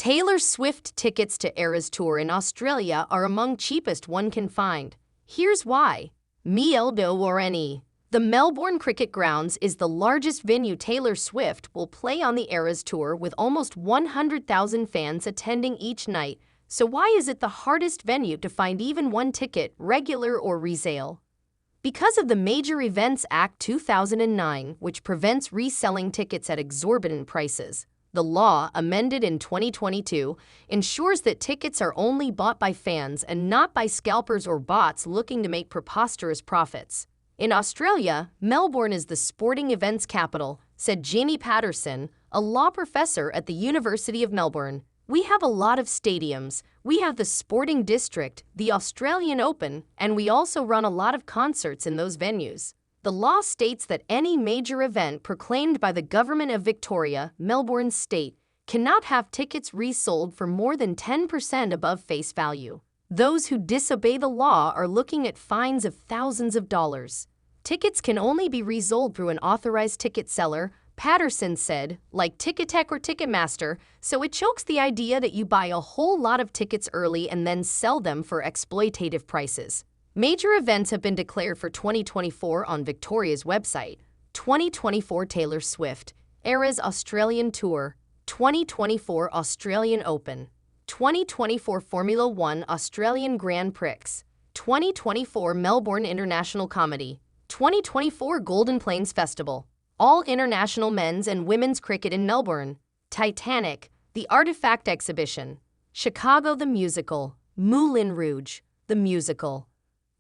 Taylor Swift tickets to Eras Tour in Australia are among cheapest one can find. Here's why. Melbourne. The Melbourne Cricket Grounds is the largest venue Taylor Swift will play on the Eras Tour, with almost 100,000 fans attending each night. So why is it the hardest venue to find even one ticket, regular or resale? Because of the Major Events Act 2009, which prevents reselling tickets at exorbitant prices. The law, amended in 2022, ensures that tickets are only bought by fans and not by scalpers or bots looking to make preposterous profits. In Australia, Melbourne is the sporting events capital, said Jamie Patterson, a law professor at the University of Melbourne. We have a lot of stadiums. We have the Sporting District, the Australian Open, and we also run a lot of concerts in those venues. The law states that any major event proclaimed by the Government of Victoria, Melbourne State, cannot have tickets resold for more than 10% above face value. Those who disobey the law are looking at fines of thousands of dollars. Tickets can only be resold through an authorized ticket seller, Patterson said, like Ticketek or Ticketmaster, so it chokes the idea that you buy a whole lot of tickets early and then sell them for exploitative prices. Major events have been declared for 2024 on Victoria's website. 2024 Taylor Swift, Eras Australian Tour, 2024 Australian Open, 2024 Formula 1 Australian Grand Prix, 2024 Melbourne International Comedy, 2024 Golden Plains Festival, All International Men's and Women's Cricket in Melbourne, Titanic, The Artifact Exhibition, Chicago the Musical, Moulin Rouge, the Musical,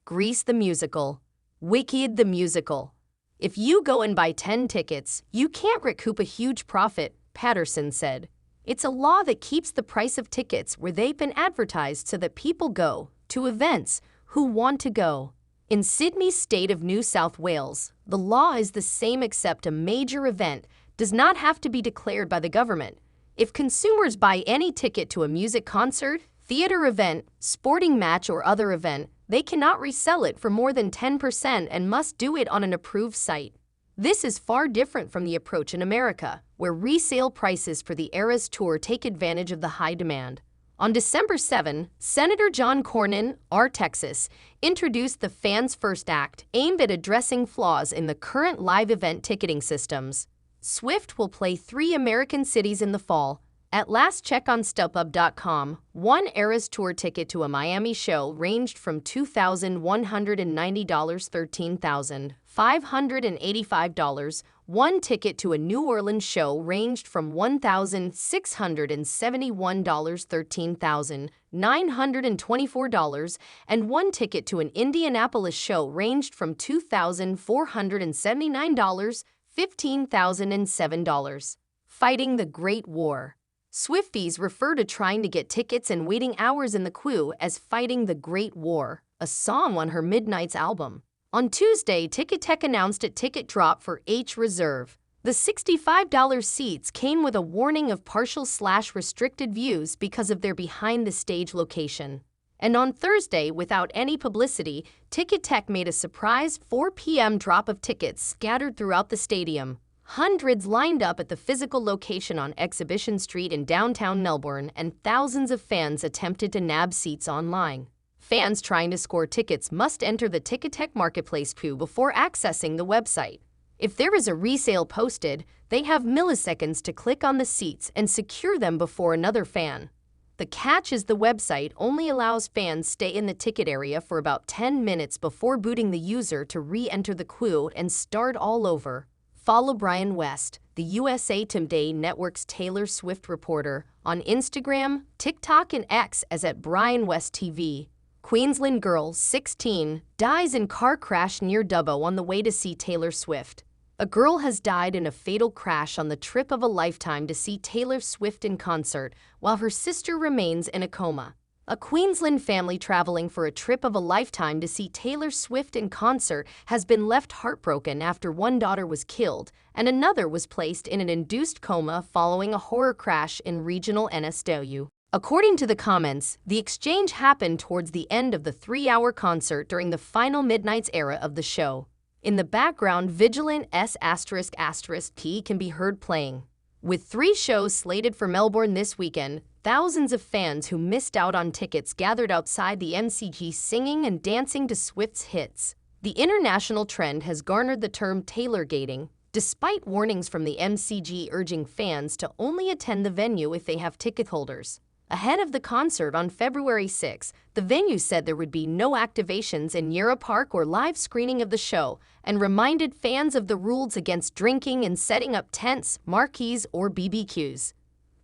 Grease the Musical, Wicked the Musical. If you go and buy 10 tickets, you can't recoup a huge profit, Patterson said. It's a law that keeps the price of tickets where they've been advertised so that people go to events who want to go. In Sydney's state of New South Wales, the law is the same, except a major event does not have to be declared by the government. If consumers buy any ticket to a music concert, theater event, sporting match or other event, they cannot resell it for more than 10% and must do it on an approved site. This is far different from the approach in America, where resale prices for the Eras Tour take advantage of the high demand. On December 7, Senator John Cornyn, R. Texas, introduced the Fans First Act, aimed at addressing flaws in the current live event ticketing systems. Swift will play 3 American cities in the fall. At last check on StubHub.com, one Eras Tour ticket to a Miami show ranged from $2,190 to $13,585. One ticket to a New Orleans show ranged from $1,671 to $13,924, and one ticket to an Indianapolis show ranged from $2,479 to $15,007. Fighting the Great War. Swifties refer to trying to get tickets and waiting hours in the queue as Fighting the Great War, a song on her Midnights album. On Tuesday, Ticketek announced a ticket drop for H Reserve. The $65 seats came with a warning of partial/restricted views because of their behind-the-stage location. And on Thursday, without any publicity, Ticketek made a surprise 4 p.m. drop of tickets scattered throughout the stadium. Hundreds lined up at the physical location on Exhibition Street in downtown Melbourne, and thousands of fans attempted to nab seats online. Fans trying to score tickets must enter the Ticketek marketplace queue before accessing the website. If there is a resale posted, they have milliseconds to click on the seats and secure them before another fan. The catch is the website only allows fans stay in the ticket area for about 10 minutes before booting the user to re-enter the queue and start all over. Follow Brian West, the USA Today Network's Taylor Swift reporter, on Instagram, TikTok, and X as @BrianWestTV. Queensland girl, 16, dies in car crash near Dubbo on the way to see Taylor Swift. A girl has died in a fatal crash on the trip of a lifetime to see Taylor Swift in concert, while her sister remains in a coma. A Queensland family traveling for a trip of a lifetime to see Taylor Swift in concert has been left heartbroken after one daughter was killed and another was placed in an induced coma following a horror crash in regional NSW. According to the comments, the exchange happened towards the end of the 3-hour concert during the final Midnights era of the show. In the background, Vigilant S***P can be heard playing. With 3 shows slated for Melbourne this weekend, thousands of fans who missed out on tickets gathered outside the MCG singing and dancing to Swift's hits. The international trend has garnered the term tailor-gating, despite warnings from the MCG urging fans to only attend the venue if they have ticket holders. Ahead of the concert on February 6, the venue said there would be no activations in Yarra Park or live screening of the show, and reminded fans of the rules against drinking and setting up tents, marquees, or BBQs.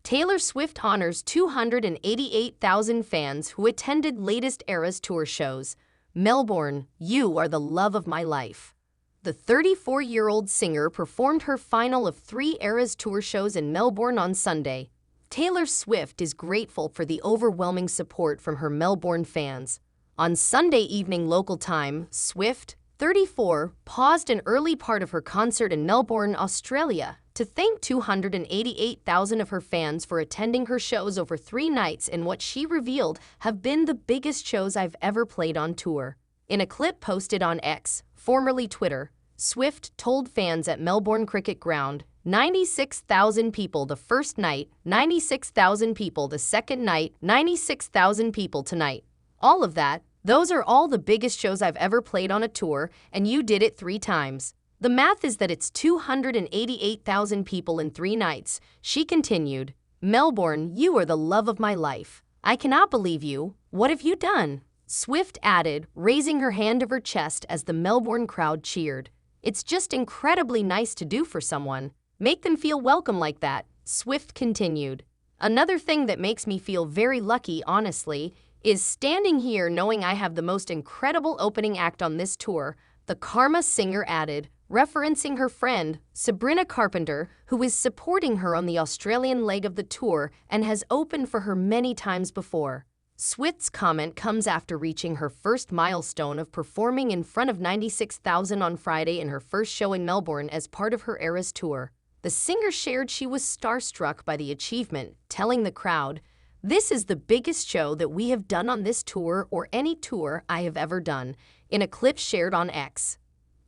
Taylor Swift honors 288,000 fans who attended latest Eras Tour shows. Melbourne, you are the love of my life. The 34-year-old singer performed her final of 3 Eras Tour shows in Melbourne on Sunday. Taylor Swift is grateful for the overwhelming support from her Melbourne fans. On Sunday evening local time, Swift, 34, paused an early part of her concert in Melbourne, Australia, to thank 288,000 of her fans for attending her shows over 3 nights in what she revealed have been the biggest shows I've ever played on tour. In a clip posted on X, formerly Twitter, Swift told fans at Melbourne Cricket Ground, 96,000 people the first night, 96,000 people the second night, 96,000 people tonight. All of that, those are all the biggest shows I've ever played on a tour, and you did it 3 times. The math is that it's 288,000 people in 3 nights, she continued. Melbourne, you are the love of my life. I cannot believe you. What have you done? Swift added, raising her hand to her chest as the Melbourne crowd cheered. It's just incredibly nice to do for someone. Make them feel welcome like that, Swift continued. Another thing that makes me feel very lucky, honestly, is standing here knowing I have the most incredible opening act on this tour, the Karma singer added, referencing her friend, Sabrina Carpenter, who is supporting her on the Australian leg of the tour and has opened for her many times before. Swift's comment comes after reaching her first milestone of performing in front of 96,000 on Friday in her first show in Melbourne as part of her Eras tour. The singer shared she was starstruck by the achievement, telling the crowd, "This is the biggest show that we have done on this tour or any tour I have ever done," in a clip shared on X.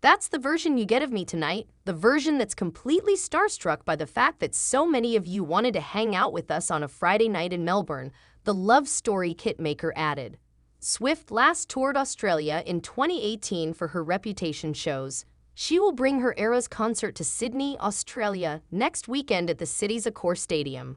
That's the version you get of me tonight, the version that's completely starstruck by the fact that so many of you wanted to hang out with us on a Friday night in Melbourne, the Love Story kitmaker added. Swift last toured Australia in 2018 for her Reputation shows. She will bring her Eras concert to Sydney, Australia, next weekend at the city's Accor Stadium.